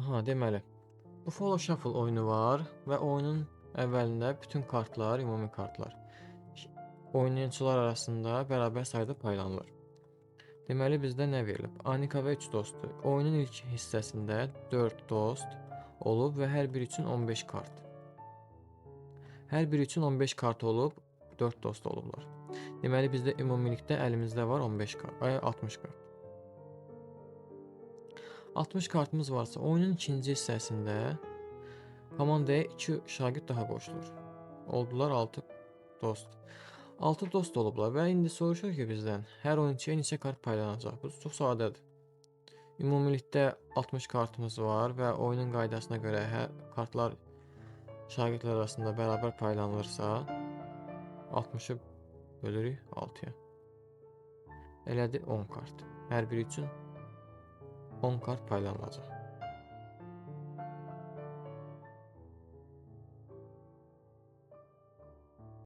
Aha, deməli, bu Follow Shuffle oyunu var və oyunun əvvəlində bütün kartlar, ümumi kartlar oynayançılar arasında bərabər sayda paylanılır. Deməli, bizdə nə verilib? Anika və 3 dostdur. Oyunun ilk hissəsində 4 dost olub və hər biri üçün 15 kart. Hər biri üçün 15 kart olub, 4 dost olublar. Deməli, bizdə ümumilikdə əlimizdə var 15 kart, 60 kart. 60 kartımız varsa, oyunun ikinci hissəsində komandaya 2 şagird daha qoşulur. Oldular 6 dost. 6 dost olublar və indi soruşur ki bizdən, hər oyunçuya neçə kart paylanacaq? Bu çox sadədir. Ümumilikdə 60 kartımız var və oyunun qaydasına görə kartlar şagirdlər arasında bərabər paylanılırsa, 60-ı bölürük 6-ya. Elədi 10 kart. Hər biri üçün 10 kart paylanılacaq.